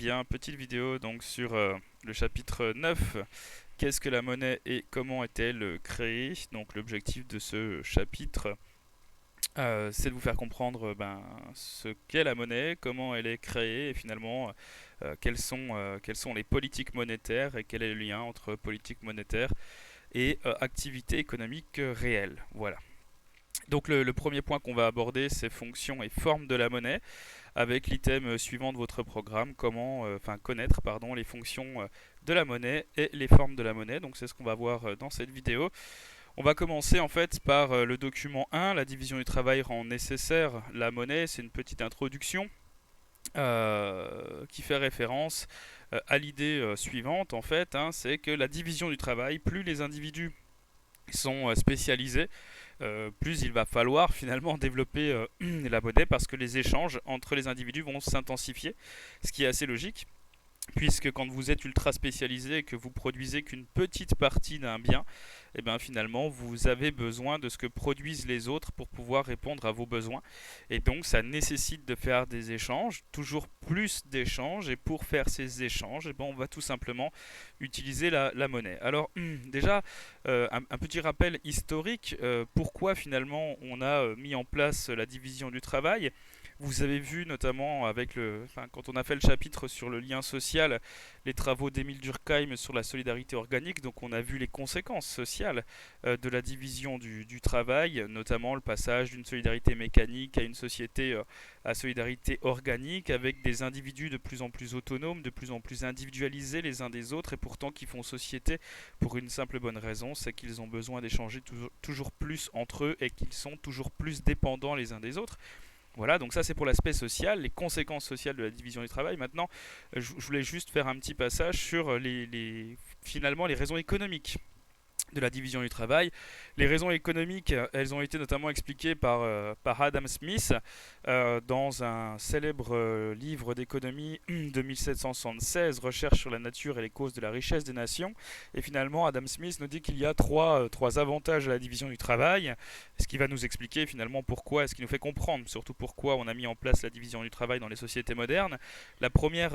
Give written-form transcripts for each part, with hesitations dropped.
bien, petite vidéo donc sur le chapitre 9. Qu'est-ce que la monnaie et comment est-elle créée? Donc l'objectif de ce chapitre, c'est de vous faire comprendre ce qu'est la monnaie, comment elle est créée et finalement quelles sont les politiques monétaires et quel est le lien entre politique monétaire et activité économique réelle. Voilà. Donc le premier point qu'on va aborder, c'est fonctions et formes de la monnaie, avec l'item suivant de votre programme, comment connaître les fonctions de la monnaie et les formes de la monnaie. Donc c'est ce qu'on va voir dans cette vidéo. On va commencer en fait par le document 1, la division du travail rend nécessaire la monnaie. C'est une petite introduction qui fait référence à l'idée suivante en fait, c'est que la division du travail, plus les individus sont spécialisés, plus il va falloir finalement développer la monnaie parce que les échanges entre les individus vont s'intensifier, ce qui est assez logique. Puisque quand vous êtes ultra spécialisé et que vous produisez qu'une petite partie d'un bien, et bien finalement vous avez besoin de ce que produisent les autres pour pouvoir répondre à vos besoins. Et donc ça nécessite de faire des échanges, toujours plus d'échanges. Et pour faire ces échanges, et ben, on va tout simplement utiliser la monnaie. Alors déjà, un petit rappel historique, pourquoi finalement on a mis en place la division du travail. Vous avez vu notamment quand on a fait le chapitre sur le lien social, les travaux d'Émile Durkheim sur la solidarité organique, donc on a vu les conséquences sociales de la division du travail, notamment le passage d'une solidarité mécanique à une société à solidarité organique, avec des individus de plus en plus autonomes, de plus en plus individualisés les uns des autres, et pourtant qui font société pour une simple bonne raison, c'est qu'ils ont besoin d'échanger toujours plus entre eux et qu'ils sont toujours plus dépendants les uns des autres. Voilà, donc ça c'est pour l'aspect social, les conséquences sociales de la division du travail. Maintenant, je voulais juste faire un petit passage sur finalement les raisons économiques de la division du travail. Les raisons économiques, elles ont été notamment expliquées par Adam Smith dans un célèbre livre d'économie de 1776, Recherche sur la nature et les causes de la richesse des nations. Et finalement, Adam Smith nous dit qu'il y a trois avantages à la division du travail, ce qui va nous expliquer finalement pourquoi, ce qui nous fait comprendre surtout pourquoi on a mis en place la division du travail dans les sociétés modernes. La première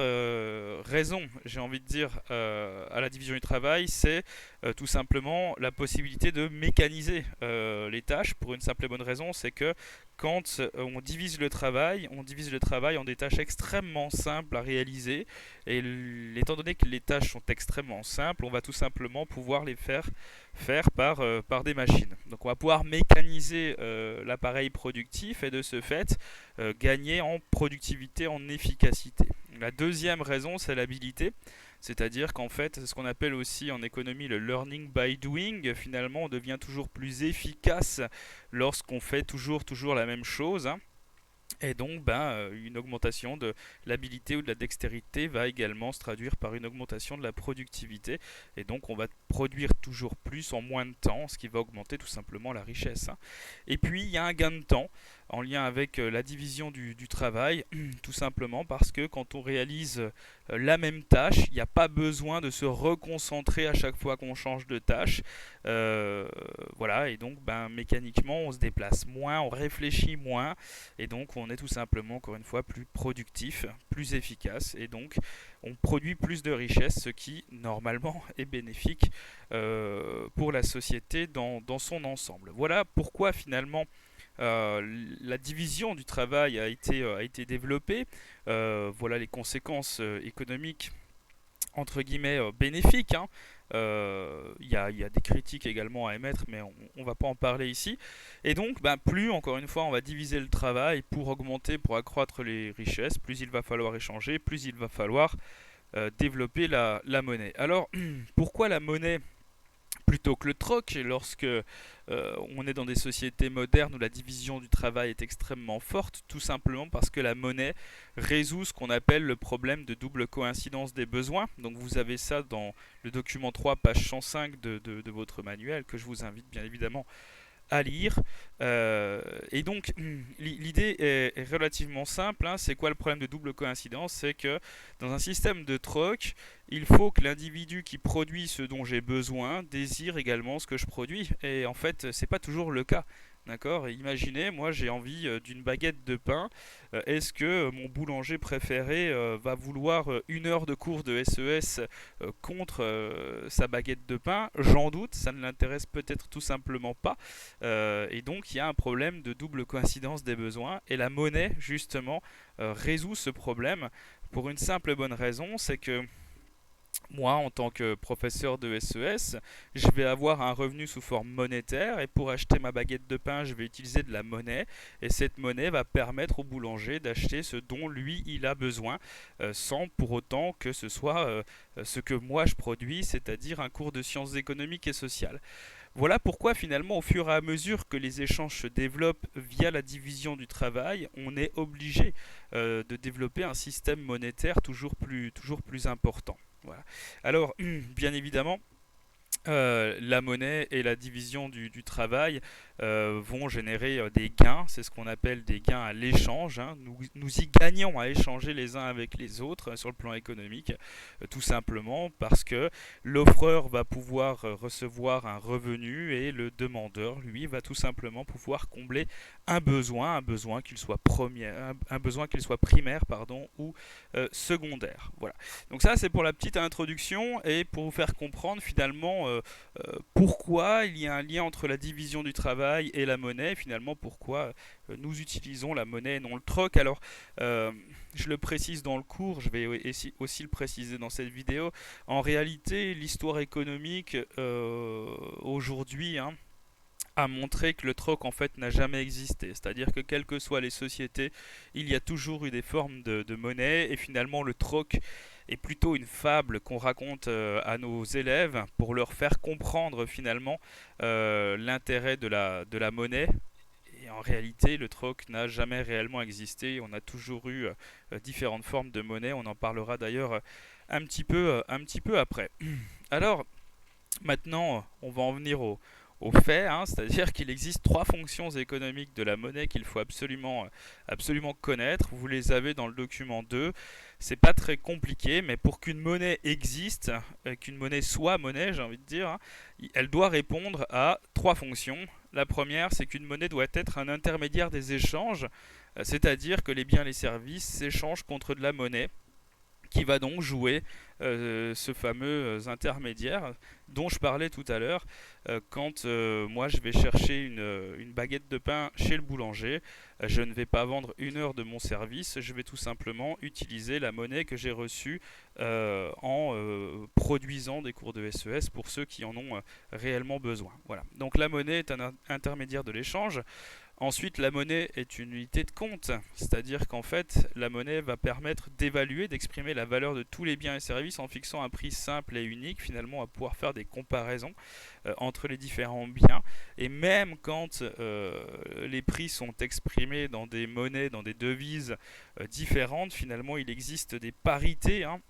raison, j'ai envie de dire, à la division du travail, c'est tout simplement la possibilité de mécaniser les tâches pour une simple et bonne raison, c'est que quand on divise le travail en des tâches extrêmement simples à réaliser, et étant donné que les tâches sont extrêmement simples, on va tout simplement pouvoir les faire par des machines. Donc on va pouvoir mécaniser l'appareil productif et de ce fait gagner en productivité, en efficacité. La deuxième raison, c'est l'habilité. C'est-à-dire qu'en fait, c'est ce qu'on appelle aussi en économie le learning by doing. Finalement, on devient toujours plus efficace lorsqu'on fait toujours la même chose. Et donc, une augmentation de l'habilité ou de la dextérité va également se traduire par une augmentation de la productivité. Et donc, on va produire toujours plus en moins de temps, ce qui va augmenter tout simplement la richesse. Et puis, il y a un gain de temps en lien avec la division du travail, tout simplement parce que quand on réalise la même tâche, il n'y a pas besoin de se reconcentrer à chaque fois qu'on change de tâche. Voilà, et donc mécaniquement, on se déplace moins, on réfléchit moins, et donc on est tout simplement, encore une fois, plus productif, plus efficace, et donc on produit plus de richesses, ce qui normalement est bénéfique pour la société dans son ensemble. Voilà pourquoi finalement la division du travail a été développée. Voilà les conséquences économiques entre guillemets bénéfiques. Il y a des critiques également à émettre, mais on va pas en parler ici. Et donc, plus encore une fois, on va diviser le travail pour augmenter, pour accroître les richesses, plus il va falloir échanger, plus il va falloir développer la monnaie. Alors, pourquoi la monnaie plutôt que le troc, lorsque on est dans des sociétés modernes où la division du travail est extrêmement forte, tout simplement parce que la monnaie résout ce qu'on appelle le problème de double coïncidence des besoins. Donc vous avez ça dans le document 3, page 105 de votre manuel, que je vous invite bien évidemment à lire. Et donc, l'idée est relativement simple. C'est quoi le problème de double coïncidence? C'est que dans un système de troc, il faut que l'individu qui produit ce dont j'ai besoin désire également ce que je produis. Et en fait, c'est pas toujours le cas. D'accord? Et imaginez, moi j'ai envie d'une baguette de pain. Est-ce que mon boulanger préféré va vouloir 1 heure de cours de SES contre sa baguette de pain? J'en doute, ça ne l'intéresse peut-être tout simplement pas. Et donc il y a un problème de double coïncidence des besoins. Et la monnaie, justement, résout ce problème pour une simple et bonne raison, c'est que moi, en tant que professeur de SES, je vais avoir un revenu sous forme monétaire et pour acheter ma baguette de pain, je vais utiliser de la monnaie et cette monnaie va permettre au boulanger d'acheter ce dont lui il a besoin sans pour autant que ce soit ce que moi je produis, c'est-à-dire un cours de sciences économiques et sociales. Voilà pourquoi finalement au fur et à mesure que les échanges se développent via la division du travail, on est obligé de développer un système monétaire toujours plus important. Voilà. Alors, bien évidemment, la monnaie et la division du travail vont générer des gains, c'est ce qu'on appelle des gains à l'échange, hein. Nous y gagnons à échanger les uns avec les autres sur le plan économique, tout simplement parce que l'offreur va pouvoir recevoir un revenu et le demandeur, lui, va tout simplement pouvoir combler un besoin qu'il soit un besoin qu'il soit primaire, pardon, ou secondaire. Voilà. Donc ça, c'est pour la petite introduction et pour vous faire comprendre finalement pourquoi il y a un lien entre la division du travail et la monnaie, finalement pourquoi nous utilisons la monnaie et non le troc. Alors, je le précise dans le cours, je vais aussi le préciser dans cette vidéo. En réalité, l'histoire économique aujourd'hui, hein, a montré que le troc en fait n'a jamais existé. C'est-à-dire que quelles que soient les sociétés, il y a toujours eu des formes de monnaie et finalement le troc est plutôt une fable qu'on raconte à nos élèves pour leur faire comprendre finalement l'intérêt de la monnaie. Et en réalité, le troc n'a jamais réellement existé. On a toujours eu différentes formes de monnaie. On en parlera d'ailleurs un petit peu après. Alors, maintenant, on va en venir au fait, hein, c'est-à-dire qu'il existe trois fonctions économiques de la monnaie qu'il faut absolument connaître. Vous les avez dans le document 2. C'est pas très compliqué, mais pour qu'une monnaie existe, qu'une monnaie soit monnaie, j'ai envie de dire, hein, elle doit répondre à trois fonctions. La première, c'est qu'une monnaie doit être un intermédiaire des échanges, c'est-à-dire que les biens et les services s'échangent contre de la monnaie qui va donc jouer ce fameux intermédiaire dont je parlais tout à l'heure. Quand moi je vais chercher une baguette de pain chez le boulanger, je ne vais pas vendre 1 heure de mon service, je vais tout simplement utiliser la monnaie que j'ai reçue en produisant des cours de SES pour ceux qui en ont réellement besoin. Voilà. Donc la monnaie est un intermédiaire de l'échange. Ensuite, la monnaie est une unité de compte, c'est-à-dire qu'en fait, la monnaie va permettre d'évaluer, d'exprimer la valeur de tous les biens et services en fixant un prix simple et unique. Finalement, à pouvoir faire des comparaisons entre les différents biens. Et même quand les prix sont exprimés dans des monnaies, dans des devises différentes, finalement, il existe des parités, hein,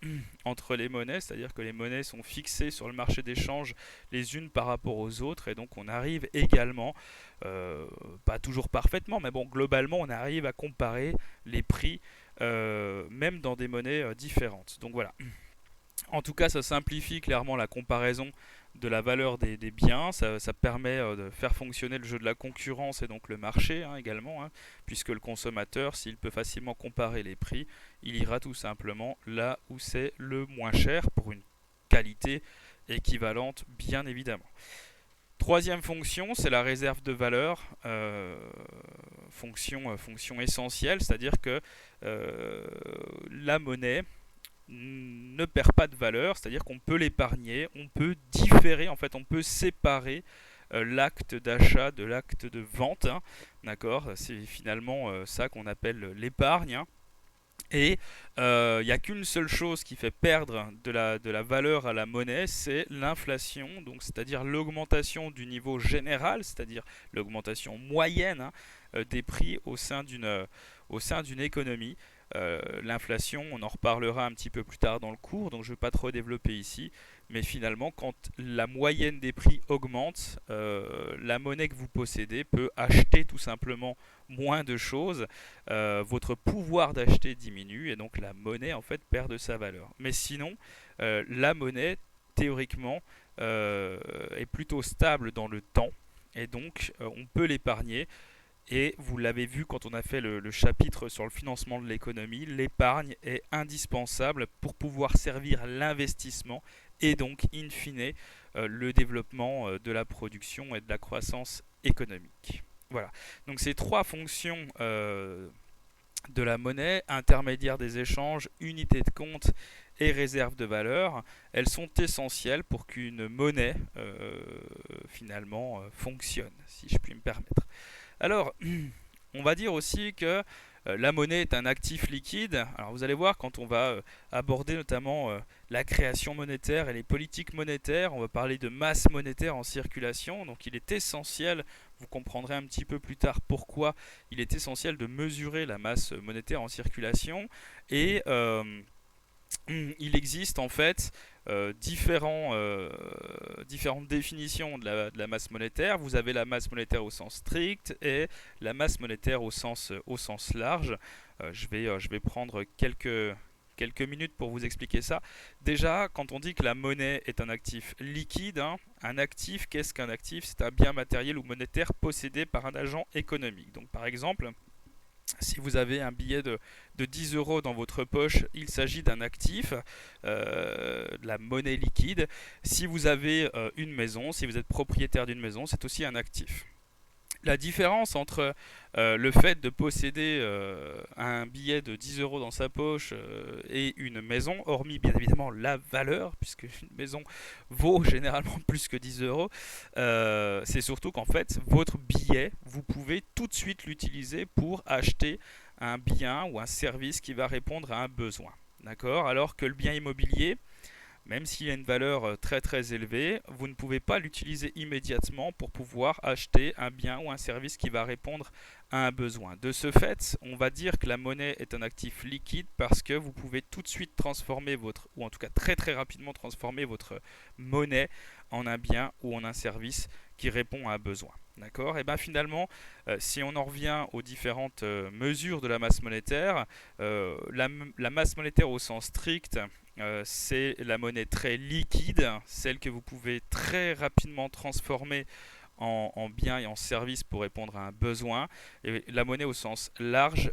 entre les monnaies, c'est-à-dire que les monnaies sont fixées sur le marché d'échange les unes par rapport aux autres, et donc on arrive également pas toujours parfaitement, mais bon, globalement, on arrive à comparer les prix, même dans des monnaies différentes. Donc voilà. En tout cas, ça simplifie clairement la comparaison de la valeur des biens. Ça permet de faire fonctionner le jeu de la concurrence et donc le marché, hein, également, hein, puisque le consommateur, s'il peut facilement comparer les prix, il ira tout simplement là où c'est le moins cher pour une qualité équivalente, bien évidemment. Troisième fonction, c'est la réserve de valeur, fonction essentielle, c'est-à-dire que la monnaie ne perd pas de valeur, c'est-à-dire qu'on peut l'épargner, on peut différer, en fait on peut séparer l'acte d'achat de l'acte de vente, hein, d'accord? C'est finalement ça qu'on appelle l'épargne, hein. Et il n'y a qu'une seule chose qui fait perdre de la valeur à la monnaie, c'est l'inflation, donc c'est-à-dire l'augmentation du niveau général, c'est-à-dire l'augmentation moyenne, hein, des prix au sein d'une économie. L'inflation, on en reparlera un petit peu plus tard dans le cours, donc je ne vais pas trop développer ici, mais finalement, quand la moyenne des prix augmente, la monnaie que vous possédez peut acheter tout simplement moins de choses, votre pouvoir d'acheter diminue et donc la monnaie en fait perd de sa valeur. Mais sinon, la monnaie théoriquement est plutôt stable dans le temps. et donc on peut l'épargner. Et vous l'avez vu quand on a fait le chapitre sur le financement de l'économie, l'épargne est indispensable pour pouvoir servir l'investissement et donc, in fine, le développement de la production et de la croissance économique. Voilà. Donc ces trois fonctions de la monnaie, intermédiaire des échanges, unité de compte et réserve de valeur, elles sont essentielles pour qu'une monnaie finalement fonctionne, si je puis me permettre. Alors, on va dire aussi que la monnaie est un actif liquide. Alors vous allez voir quand on va aborder notamment la création monétaire et les politiques monétaires, on va parler de masse monétaire en circulation. Donc il est essentiel, vous comprendrez un petit peu plus tard pourquoi il est essentiel de mesurer la masse monétaire en circulation. Et il existe en fait différentes définitions de la masse monétaire. Vous avez la masse monétaire au sens strict et la masse monétaire au sens large. Je vais prendre quelques minutes pour vous expliquer ça. Déjà, quand on dit que la monnaie est un actif liquide, hein, un actif, qu'est-ce qu'un actif? C'est un bien matériel ou monétaire possédé par un agent économique. Donc par exemple, si vous avez un billet de 10 euros dans votre poche, il s'agit d'un actif, de la monnaie liquide. Si vous avez une maison, si vous êtes propriétaire d'une maison, c'est aussi un actif. La différence entre le fait de posséder un billet de 10 euros dans sa poche et une maison, hormis bien évidemment la valeur, puisque une maison vaut généralement plus que 10 euros, c'est surtout qu'en fait, votre billet, vous pouvez tout de suite l'utiliser pour acheter un bien ou un service qui va répondre à un besoin. D'accord? Alors que le bien immobilier, même s'il a une valeur très très élevée, vous ne pouvez pas l'utiliser immédiatement pour pouvoir acheter un bien ou un service qui va répondre à un besoin. De ce fait, on va dire que la monnaie est un actif liquide parce que vous pouvez tout de suite transformer votre, ou en tout cas très très rapidement transformer votre monnaie en un bien ou en un service qui répond à un besoin. D'accord? Et bien finalement, si on en revient aux différentes mesures de la masse monétaire, la masse monétaire au sens strict, c'est la monnaie très liquide, celle que vous pouvez très rapidement transformer en biens et en services pour répondre à un besoin. Et la monnaie au sens large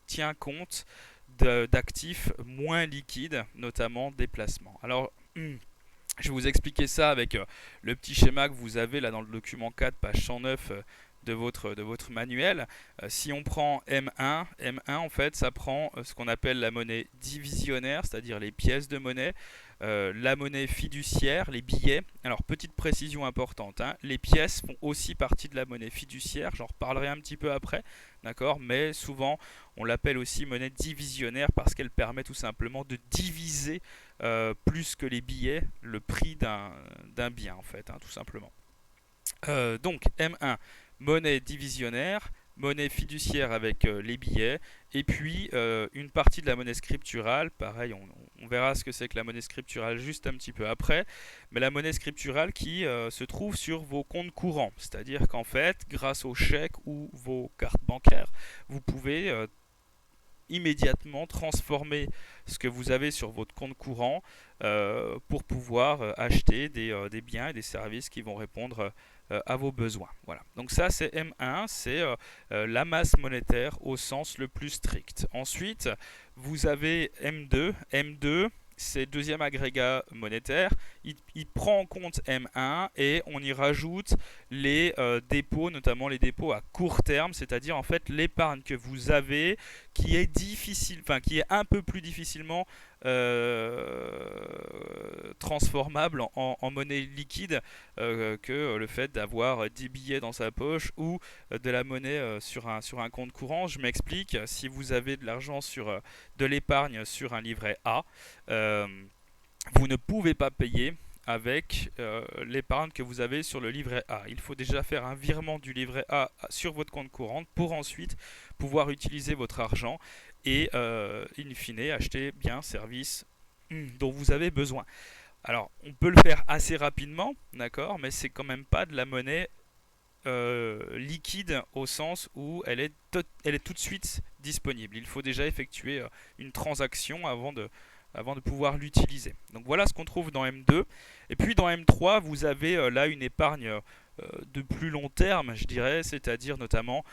tient compte d'actifs moins liquides, notamment des placements. Alors, je vais vous expliquer ça avec le petit schéma que vous avez là dans le document 4, page 109 de votre manuel. Si on prend M1, M1 en fait ça prend ce qu'on appelle la monnaie divisionnaire, c'est-à-dire les pièces de monnaie, la monnaie fiduciaire, les billets. Alors petite précision importante, hein, les pièces font aussi partie de la monnaie fiduciaire, j'en reparlerai un petit peu après, d'accord, mais souvent on l'appelle aussi monnaie divisionnaire parce qu'elle permet tout simplement de diviser plus que les billets le prix d'un bien en fait, hein, tout simplement. Donc M1, monnaie divisionnaire, monnaie fiduciaire avec les billets, et puis une partie de la monnaie scripturale, pareil, on verra ce que c'est que la monnaie scripturale juste un petit peu après, mais la monnaie scripturale qui se trouve sur vos comptes courants, c'est-à-dire qu'en fait, grâce aux chèques ou vos cartes bancaires, vous pouvez immédiatement transformer ce que vous avez sur votre compte courant pour pouvoir acheter des biens et des services qui vont répondre à vos besoins. Voilà. Donc ça c'est M1, c'est la masse monétaire au sens le plus strict. Ensuite, vous avez M2. M2, c'est le deuxième agrégat monétaire. Il prend en compte M1 et on y rajoute les dépôts, notamment les dépôts à court terme, c'est-à-dire en fait l'épargne que vous avez qui est difficile, enfin qui est un peu plus difficilement transformable en monnaie liquide que le fait d'avoir des billets dans sa poche ou de la monnaie sur un compte courant. Je m'explique, si vous avez de l'argent sur de l'épargne sur un livret A, vous ne pouvez pas payer avec l'épargne que vous avez sur le livret A. Il faut déjà faire un virement du livret A sur votre compte courant pour ensuite pouvoir utiliser votre argent et in fine acheter biens, services dont vous avez besoin. Alors on peut le faire assez rapidement, d'accord, mais c'est quand même pas de la monnaie liquide au sens où elle est tout de suite disponible. Il faut déjà effectuer une transaction avant de pouvoir l'utiliser. Donc voilà ce qu'on trouve dans M2. Et puis dans M3, vous avez là une épargne de plus long terme, je dirais, c'est-à-dire notamment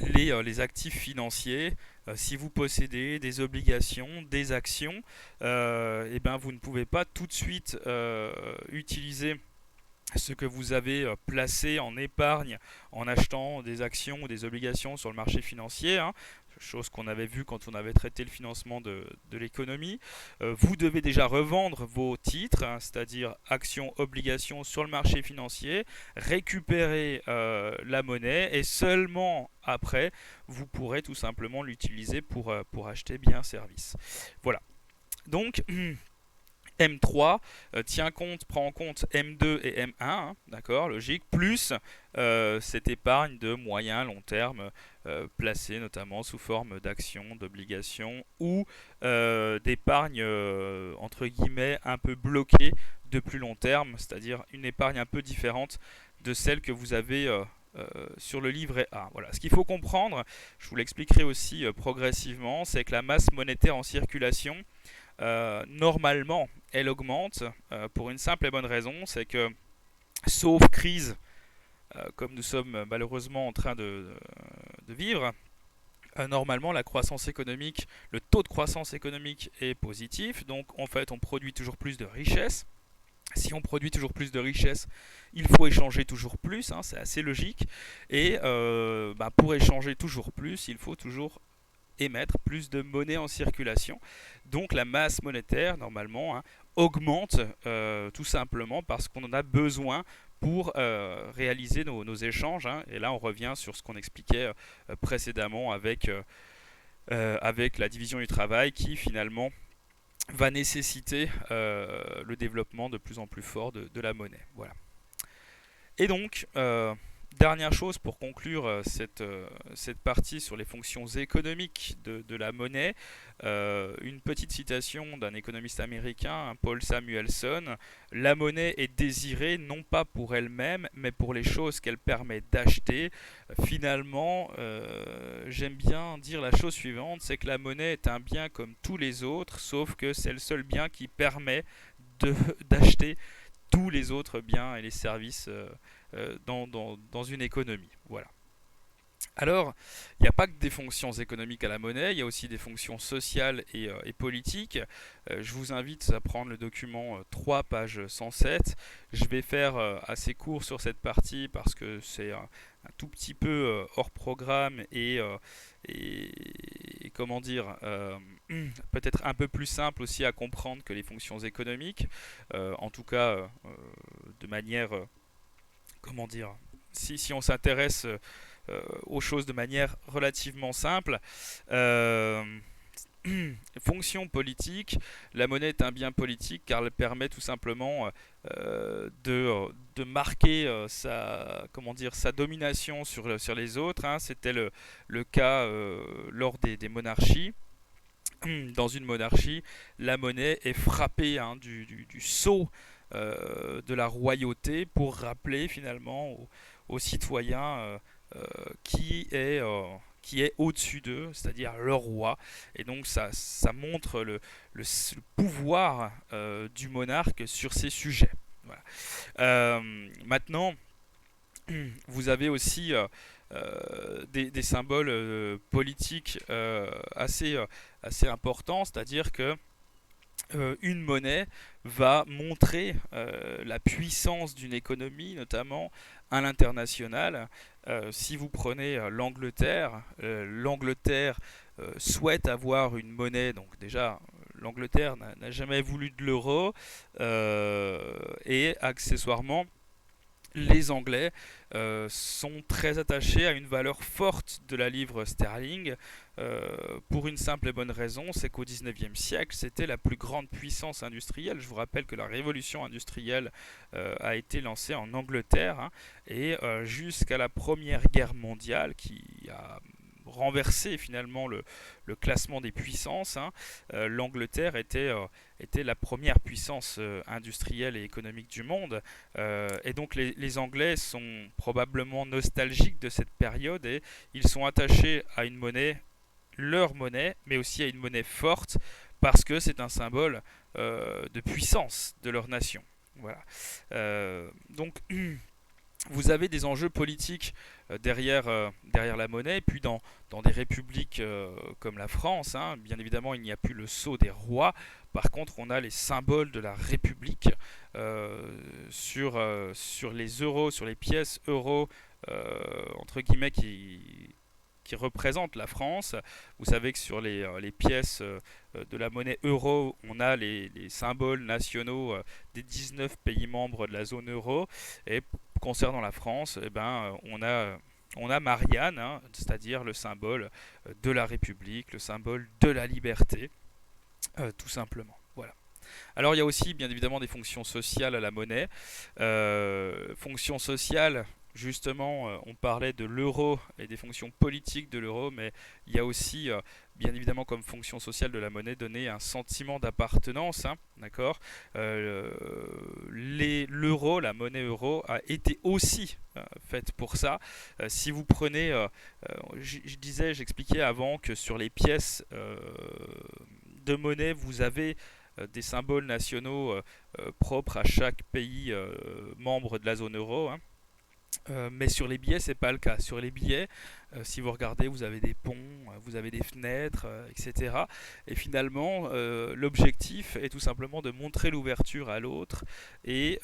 les actifs financiers. Si vous possédez des obligations, des actions, et ben vous ne pouvez pas tout de suite utiliser ce que vous avez placé en épargne en achetant des actions ou des obligations sur le marché financier, hein, chose qu'on avait vu quand on avait traité le financement de l'économie. Vous devez déjà revendre vos titres, hein, c'est-à-dire actions, obligations sur le marché financier, récupérer la monnaie et seulement après, vous pourrez tout simplement l'utiliser pour acheter biens, services. Voilà. Donc, M3 prend en compte M2 et M1, hein, d'accord, logique, plus cette épargne de moyen long terme placée notamment sous forme d'actions, d'obligations ou d'épargne entre guillemets un peu bloquée de plus long terme, c'est-à-dire une épargne un peu différente de celle que vous avez sur le livret A. Voilà. Ce qu'il faut comprendre, je vous l'expliquerai aussi progressivement, c'est que la masse monétaire en circulation normalement, elle augmente pour une simple et bonne raison, c'est que, sauf crise, comme nous sommes malheureusement en train de vivre, normalement la croissance économique, le taux de croissance économique est positif, donc en fait on produit toujours plus de richesses. Si on produit toujours plus de richesses, il faut échanger toujours plus, hein, c'est assez logique. Et pour échanger toujours plus, il faut toujours émettre plus de monnaie en circulation. Donc la masse monétaire, normalement, hein, augmente tout simplement parce qu'on en a besoin pour réaliser nos échanges, hein. Et là, on revient sur ce qu'on expliquait précédemment avec la division du travail qui, finalement, va nécessiter le développement de plus en plus fort de la monnaie. Voilà. Et donc, dernière chose pour conclure cette partie sur les fonctions économiques de la monnaie, une petite citation d'un économiste américain, Paul Samuelson. La monnaie est désirée non pas pour elle-même, mais pour les choses qu'elle permet d'acheter. Finalement, j'aime bien dire la chose suivante, c'est que la monnaie est un bien comme tous les autres, sauf que c'est le seul bien qui permet d'acheter tous les autres biens et les services dans une économie. Voilà. Alors, il n'y a pas que des fonctions économiques à la monnaie, il y a aussi des fonctions sociales et politiques. Je vous invite à prendre le document 3, page 107. Je vais faire assez court sur cette partie parce que c'est un tout petit peu hors programme et comment dire, peut-être un peu plus simple aussi à comprendre que les fonctions économiques. En tout cas, de manière, comment dire, si on s'intéresse aux choses de manière relativement simple. Euh, Fonction politique, la monnaie est un bien politique car elle permet tout simplement de marquer comment dire, sa domination sur les autres, hein. C'était le cas lors des monarchies. Dans une monarchie, la monnaie est frappée, hein, du sceau de la royauté pour rappeler finalement aux citoyens qui est au-dessus d'eux, c'est-à-dire le roi. Et donc ça montre le pouvoir du monarque sur ces sujets. Voilà. Maintenant, vous avez aussi des symboles politiques assez importants, c'est-à-dire que une monnaie va montrer la puissance d'une économie, notamment à l'international. Si vous prenez l'Angleterre souhaite avoir une monnaie, donc déjà l'Angleterre n'a jamais voulu de l'euro, et accessoirement les Anglais sont très attachés à une valeur forte de la livre sterling pour une simple et bonne raison, c'est qu'au 19e siècle, c'était la plus grande puissance industrielle. Je vous rappelle que la révolution industrielle a été lancée en Angleterre, hein, et jusqu'à la Première Guerre mondiale qui a renversé finalement le classement des puissances, hein, l'Angleterre était la première puissance industrielle et économique du monde. Et donc les Anglais sont probablement nostalgiques de cette période et ils sont attachés à une monnaie, leur monnaie, mais aussi à une monnaie forte parce que c'est un symbole de puissance de leur nation. Voilà. Donc vous avez des enjeux politiques derrière la monnaie, et puis dans des républiques comme la France, hein, bien évidemment, il n'y a plus le sceau des rois. Par contre, on a les symboles de la République sur les euros, sur les pièces euros, entre guillemets, qui représentent la France. Vous savez que sur les pièces de la monnaie euro, on a les symboles nationaux des 19 pays membres de la zone euro. Et concernant la France, eh ben, on a Marianne, hein, c'est-à-dire le symbole de la République, le symbole de la liberté, tout simplement. Voilà. Alors il y a aussi bien évidemment des fonctions sociales à la monnaie. Fonctions sociales, justement, on parlait de l'euro et des fonctions politiques de l'euro, mais il y a aussi bien évidemment comme fonction sociale de la monnaie donner un sentiment d'appartenance, hein, d'accord. L'euro, la monnaie euro, a été aussi faite pour ça. Si vous prenez, j'expliquais avant que sur les pièces de monnaie, vous avez des symboles nationaux propres à chaque pays membre de la zone euro, hein. Mais sur les billets, c'est pas le cas. Sur les billets, si vous regardez, vous avez des ponts, vous avez des fenêtres, etc. Et finalement, l'objectif est tout simplement de montrer l'ouverture à l'autre et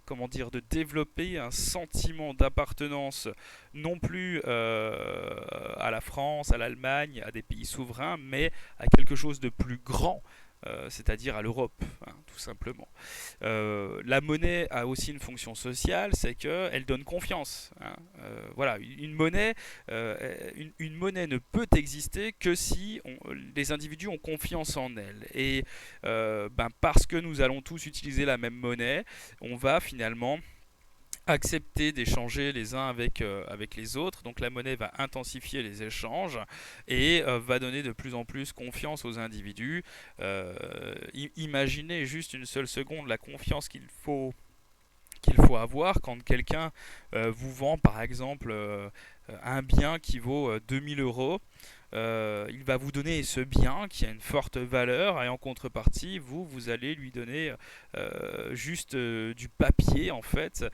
comment dire, de développer un sentiment d'appartenance non plus à la France, à l'Allemagne, à des pays souverains, mais à quelque chose de plus grand. C'est-à-dire à l'Europe, hein, tout simplement. La monnaie a aussi une fonction sociale, c'est qu'elle donne confiance, hein. Voilà, une monnaie ne peut exister que si les individus ont confiance en elle. Et parce que nous allons tous utiliser la même monnaie, on va finalement accepter d'échanger les uns avec les autres. Donc la monnaie va intensifier les échanges et va donner de plus en plus confiance aux individus. Imaginez juste une seule seconde la confiance qu'il faut avoir quand quelqu'un vous vend par exemple un bien qui vaut 2000 euros. Il va vous donner ce bien qui a une forte valeur et en contrepartie, vous allez lui donner juste du papier en fait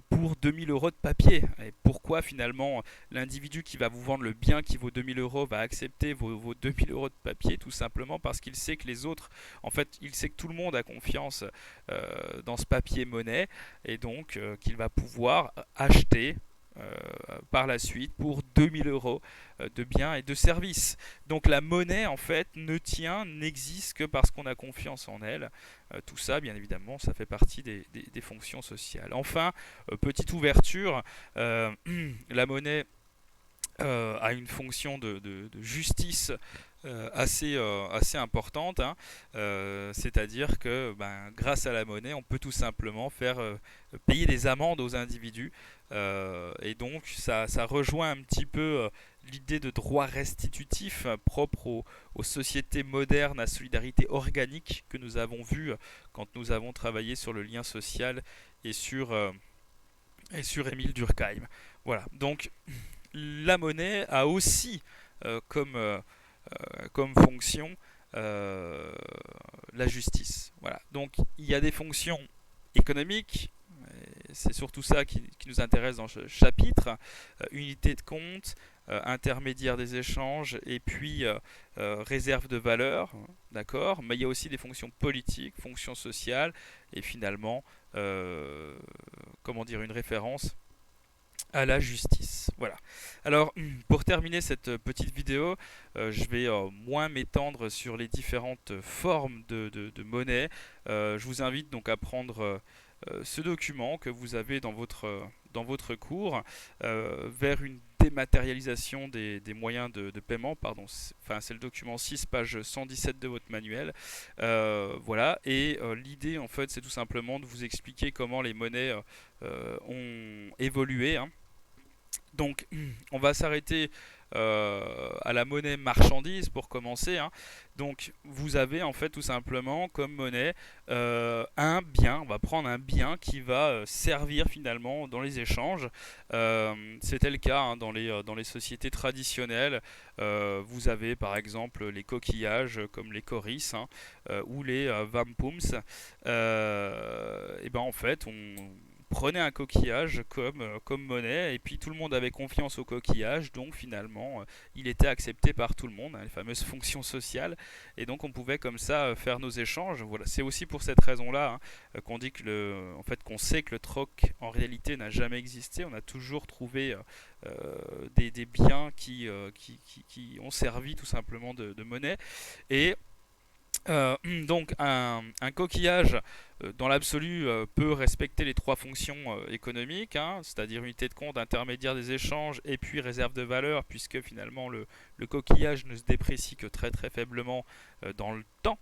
pour 2000 euros de papier. Et pourquoi finalement l'individu qui va vous vendre le bien qui vaut 2000 euros va accepter vos 2000 euros de papier? Tout simplement parce qu'il sait que les autres, en fait, il sait que tout le monde a confiance dans ce papier monnaie et donc qu'il va pouvoir acheter par la suite pour 2000 euros de biens et de services. Donc la monnaie en fait n'existe que parce qu'on a confiance en elle. Tout ça bien évidemment ça fait partie des fonctions sociales. Enfin, petite ouverture, la monnaie a une fonction de justice assez importante, hein. C'est-à-dire que grâce à la monnaie, on peut tout simplement faire payer des amendes aux individus. Et donc ça rejoint un petit peu l'idée de droit restitutif propre aux sociétés modernes à solidarité organique que nous avons vu quand nous avons travaillé sur le lien social et sur Émile Durkheim. Voilà, donc la monnaie a aussi comme fonction euh, la justice. Voilà. Donc il y a des fonctions économiques, c'est surtout ça qui nous intéresse dans ce chapitre, unité de compte, intermédiaire des échanges et puis réserve de valeur, d'accord. Mais il y a aussi des fonctions politiques, fonctions sociales et finalement, comment dire, une référence à la justice. Voilà. Alors, pour terminer cette petite vidéo, je vais moins m'étendre sur les différentes formes de monnaie. Je vous invite donc à prendre ce document que vous avez dans votre cours vers une dématérialisation des moyens de paiement. Pardon, c'est le document 6, page 117 de votre manuel. Voilà, et l'idée en fait c'est tout simplement de vous expliquer comment les monnaies ont évolué, hein. Donc, on va s'arrêter à la monnaie marchandise pour commencer, hein. Donc, vous avez en fait tout simplement comme monnaie un bien. On va prendre un bien qui va servir finalement dans les échanges. C'était le cas, hein, dans les sociétés traditionnelles. Vous avez par exemple les coquillages comme les coris, hein, ou les wampums. Et ben en fait, prenait un coquillage comme monnaie, et puis tout le monde avait confiance au coquillage, donc finalement il était accepté par tout le monde, hein, les fameuses fonctions sociales, et donc on pouvait comme ça faire nos échanges. Voilà, c'est aussi pour cette raison-là, hein, qu'on dit que en fait qu'on sait que le troc en réalité n'a jamais existé. On a toujours trouvé des biens qui ont servi tout simplement de monnaie. Et donc un coquillage dans l'absolu peut respecter les trois fonctions économiques, hein, c'est-à-dire unité de compte, intermédiaire des échanges et puis réserve de valeur, puisque finalement le coquillage ne se déprécie que très très faiblement dans le temps.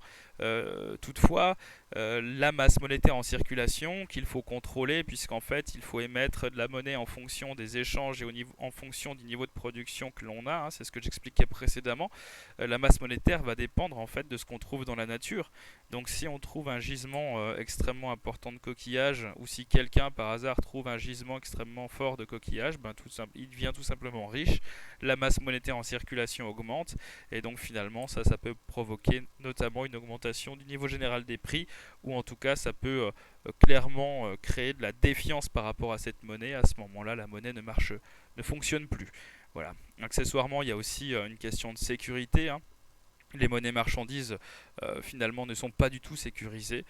Toutefois, la masse monétaire en circulation qu'il faut contrôler, puisqu'en fait il faut émettre de la monnaie en fonction des échanges et en fonction du niveau de production que l'on a, hein, c'est ce que j'expliquais précédemment. La masse monétaire va dépendre en fait de ce qu'on trouve dans la nature. Donc si on trouve un gisement extrêmement important de coquillages, ou si quelqu'un par hasard trouve un gisement extrêmement fort de coquillages, ben, il devient tout simplement riche, la masse monétaire en circulation augmente, et donc finalement ça peut provoquer notamment une augmentation du niveau général des prix, ou en tout cas ça peut clairement créer de la défiance par rapport à cette monnaie. À ce moment-là, la monnaie ne fonctionne plus. Voilà. Accessoirement, il y a aussi une question de sécurité, hein. Les monnaies marchandises finalement ne sont pas du tout sécurisées.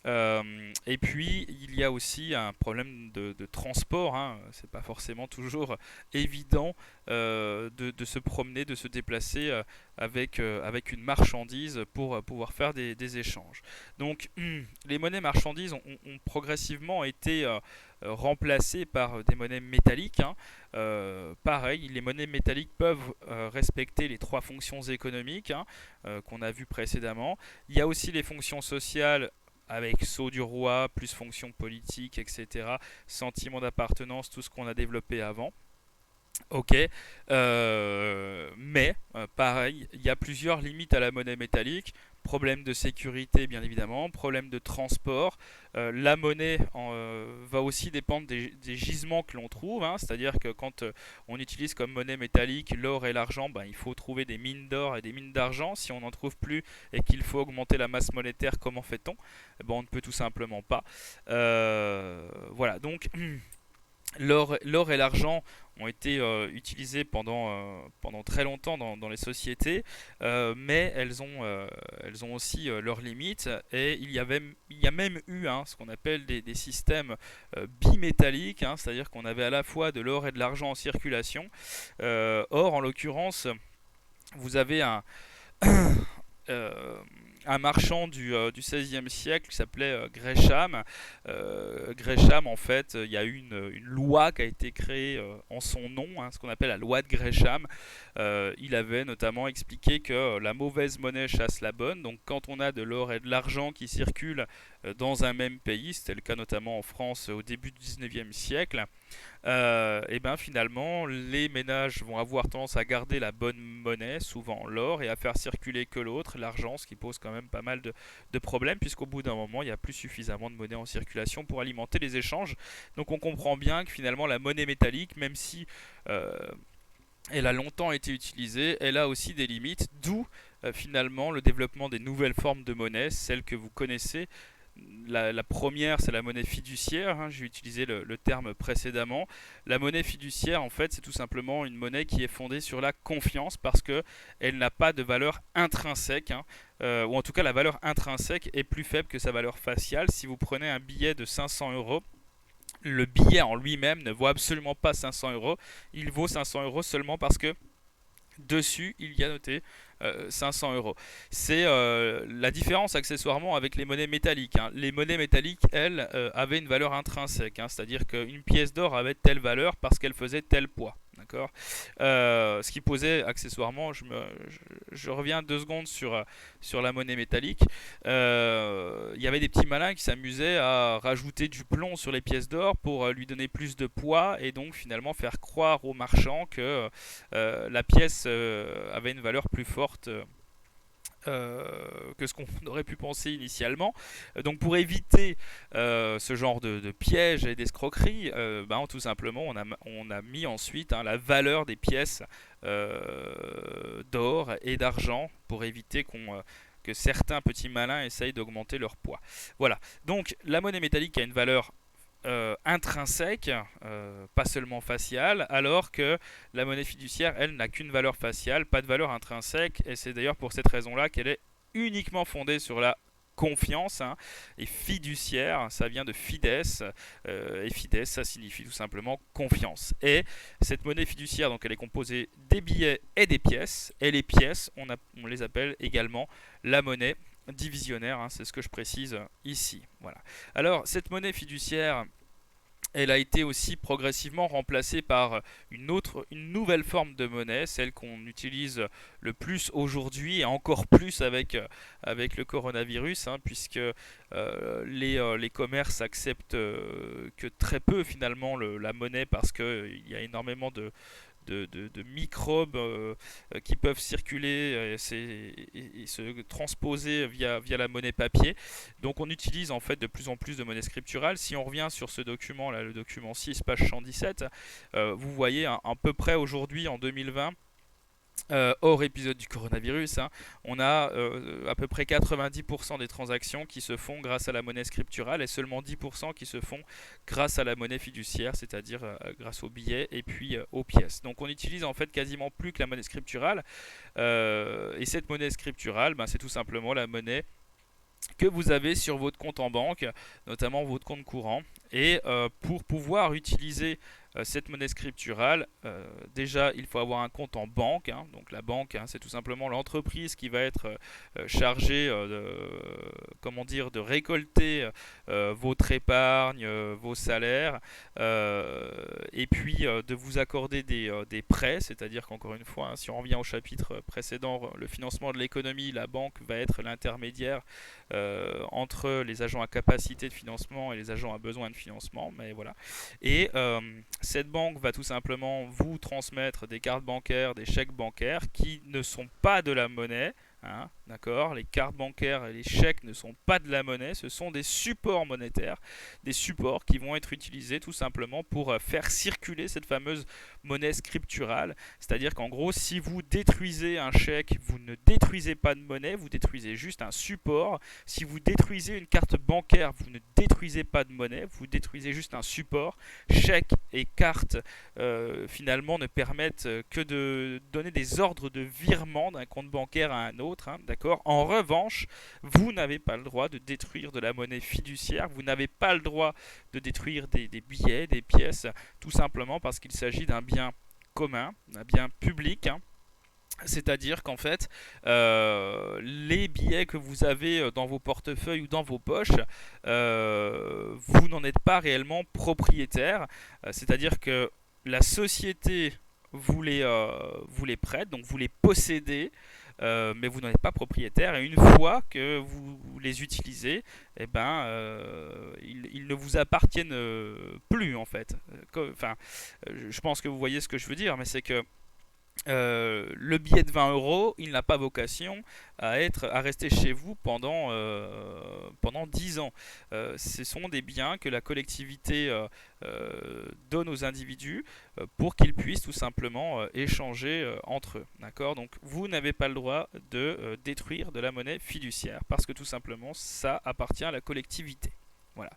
Et puis il y a aussi un problème de transport, hein. C'est pas forcément toujours évident de se promener, de se déplacer avec une marchandise pour pouvoir faire des échanges. Donc les monnaies marchandises ont progressivement été remplacées par des monnaies métalliques, hein. Pareil, les monnaies métalliques peuvent respecter les trois fonctions économiques, hein, qu'on a vues précédemment. Il y a aussi les fonctions sociales avec sceau du roi, plus fonctions politiques, etc. Sentiment d'appartenance, tout ce qu'on a développé avant. Ok, mais pareil, il y a plusieurs limites à la monnaie métallique. Problème de sécurité, bien évidemment, problème de transport. La monnaie va aussi dépendre des gisements que l'on trouve, hein. C'est-à-dire que quand on utilise comme monnaie métallique l'or et l'argent, ben, il faut trouver des mines d'or et des mines d'argent. Si on n'en trouve plus et qu'il faut augmenter la masse monétaire, comment fait-on? Eh ben, on ne peut tout simplement pas. Voilà, donc l'or et l'argent ont été utilisés pendant très longtemps dans les sociétés, mais elles ont aussi leurs limites, et il y a même eu, hein, ce qu'on appelle des systèmes bimétalliques, hein, c'est-à-dire qu'on avait à la fois de l'or et de l'argent en circulation. Or, en l'occurrence, vous avez euh, un marchand du XVIe siècle qui s'appelait Gresham. Gresham, en fait, il y a eu une loi qui a été créée en son nom, hein, ce qu'on appelle la loi de Gresham. Il avait notamment expliqué que la mauvaise monnaie chasse la bonne. Donc quand on a de l'or et de l'argent qui circulent dans un même pays, c'était le cas notamment en France au début du XIXe siècle, et ben finalement les ménages vont avoir tendance à garder la bonne monnaie, souvent l'or, et à faire circuler que l'autre, l'argent, ce qui pose quand même pas mal de problèmes, puisqu'au bout d'un moment il n'y a plus suffisamment de monnaie en circulation pour alimenter les échanges. Donc on comprend bien que finalement la monnaie métallique, même si elle a longtemps été utilisée, elle a aussi des limites, d'où finalement le développement des nouvelles formes de monnaie, celles que vous connaissez. La première, c'est la monnaie fiduciaire, hein, j'ai utilisé le terme précédemment. La monnaie fiduciaire, en fait, c'est tout simplement une monnaie qui est fondée sur la confiance, parce qu'elle n'a pas de valeur intrinsèque, hein, ou en tout cas la valeur intrinsèque est plus faible que sa valeur faciale. Si vous prenez un billet de 500 euros, le billet en lui-même ne vaut absolument pas 500 euros, il vaut 500 euros seulement parce que dessus il y a noté 500 euros. C'est la différence accessoirement avec les monnaies métalliques, hein. Les monnaies métalliques, elles, avaient une valeur intrinsèque, hein, c'est-à-dire qu'une pièce d'or avait telle valeur parce qu'elle faisait tel poids. D'accord. Ce qui posait accessoirement, je reviens 2 secondes sur la monnaie métallique. Il y avait des petits malins qui s'amusaient à rajouter du plomb sur les pièces d'or pour lui donner plus de poids, et donc finalement faire croire aux marchands que la pièce avait une valeur plus forte que ce qu'on aurait pu penser initialement. Donc pour éviter ce genre de pièges et d'escroqueries, tout simplement on a mis ensuite, hein, la valeur des pièces d'or et d'argent pour éviter que certains petits malins essayent d'augmenter leur poids. Voilà, donc la monnaie métallique a une valeur intrinsèque, pas seulement faciale, alors que la monnaie fiduciaire, elle, n'a qu'une valeur faciale, pas de valeur intrinsèque, et c'est d'ailleurs pour cette raison-là qu'elle est uniquement fondée sur la confiance, hein, et fiduciaire, ça vient de fides, et fides, ça signifie tout simplement confiance. Et cette monnaie fiduciaire, donc elle est composée des billets et des pièces, et les pièces, on les appelle également la monnaie divisionnaire, hein, c'est ce que je précise ici. Voilà. Alors, cette monnaie fiduciaire, elle a été aussi progressivement remplacée par une nouvelle forme de monnaie, celle qu'on utilise le plus aujourd'hui et encore plus avec le coronavirus, hein, puisque les commerces acceptent que très peu finalement la monnaie parce qu'il y a énormément de microbes qui peuvent circuler et se transposer via la monnaie papier. Donc on utilise en fait de plus en plus de monnaie scripturale. Si on revient sur ce document, là, le document 6, page 117, vous voyez à peu près aujourd'hui en 2020, hors épisode du coronavirus, hein, on a à peu près 90% des transactions qui se font grâce à la monnaie scripturale et seulement 10% qui se font grâce à la monnaie fiduciaire, c'est-à-dire grâce aux billets et puis aux pièces. Donc on utilise en fait quasiment plus que la monnaie scripturale, et cette monnaie scripturale, ben, c'est tout simplement la monnaie que vous avez sur votre compte en banque, notamment votre compte courant. Et pour pouvoir utiliser cette monnaie scripturale, déjà il faut avoir un compte en banque, hein. Donc la banque, hein, c'est tout simplement l'entreprise qui va être chargée comment dire, de récolter votre épargne, vos salaires, et puis de vous accorder des prêts, c'est-à-dire qu'encore une fois, hein, si on revient au chapitre précédent, le financement de l'économie, la banque va être l'intermédiaire entre les agents à capacité de financement et les agents à besoin de financement, mais voilà. Et cette banque va tout simplement vous transmettre des cartes bancaires, des chèques bancaires qui ne sont pas de la monnaie. Hein, d'accord. Les cartes bancaires et les chèques ne sont pas de la monnaie, ce sont des supports monétaires, des supports qui vont être utilisés tout simplement pour faire circuler cette fameuse monnaie scripturale. C'est-à-dire qu'en gros, si vous détruisez un chèque, vous ne détruisez pas de monnaie, vous détruisez juste un support. Si vous détruisez une carte bancaire, vous ne détruisez pas de monnaie, vous détruisez juste un support. Chèques et cartes finalement ne permettent que de donner des ordres de virement d'un compte bancaire à un autre. Hein, d'accord. En revanche, vous n'avez pas le droit de détruire de la monnaie fiduciaire, vous n'avez pas le droit de détruire des billets, des pièces, tout simplement parce qu'il s'agit d'un bien commun, un bien public. Hein. C'est-à-dire qu'en fait, les billets que vous avez dans vos portefeuilles ou dans vos poches, vous n'en êtes pas réellement propriétaire. C'est-à-dire que la société vous les prête, donc vous les possédez, mais vous n'en êtes pas propriétaire. Et une fois que vous les utilisez, eh ben, ils ne vous appartiennent plus en fait. Enfin, je pense que vous voyez ce que je veux dire, mais c'est que le billet de 20 euros, il n'a pas vocation à rester chez vous pendant 10 ans. Ce sont des biens que la collectivité donne aux individus pour qu'ils puissent tout simplement échanger entre eux. D'accord. Donc vous n'avez pas le droit de détruire de la monnaie fiduciaire parce que tout simplement ça appartient à la collectivité. Voilà.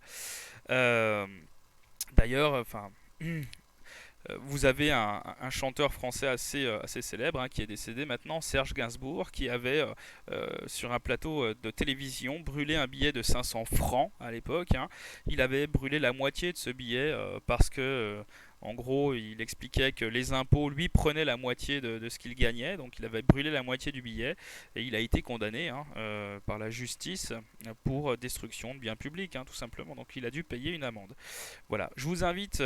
Euh, D'ailleurs, enfin. Vous avez un chanteur français assez célèbre, hein, qui est décédé maintenant, Serge Gainsbourg, qui avait sur un plateau de télévision brûlé un billet de 500 francs à l'époque. Hein. Il avait brûlé la moitié de ce billet parce que en gros, il expliquait que les impôts lui prenaient la moitié de ce qu'il gagnait, donc il avait brûlé la moitié du billet et il a été condamné, hein, par la justice pour destruction de biens publics, hein, tout simplement. Donc il a dû payer une amende. Voilà, je vous invite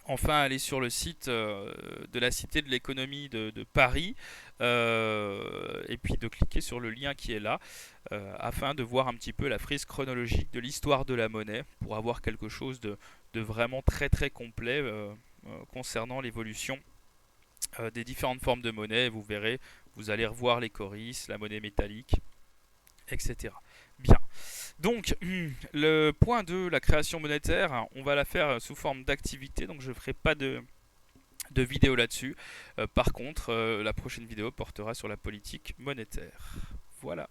enfin aller sur le site de la Cité de l'économie de Paris, et puis de cliquer sur le lien qui est là, afin de voir un petit peu la frise chronologique de l'histoire de la monnaie pour avoir quelque chose de vraiment très très complet concernant l'évolution des différentes formes de monnaie. Vous verrez, vous allez revoir les coris, la monnaie métallique, etc. Bien. Donc, le point 2, la création monétaire, on va la faire sous forme d'activité, donc je ne ferai pas de vidéo là-dessus. Par contre, la prochaine vidéo portera sur la politique monétaire. Voilà.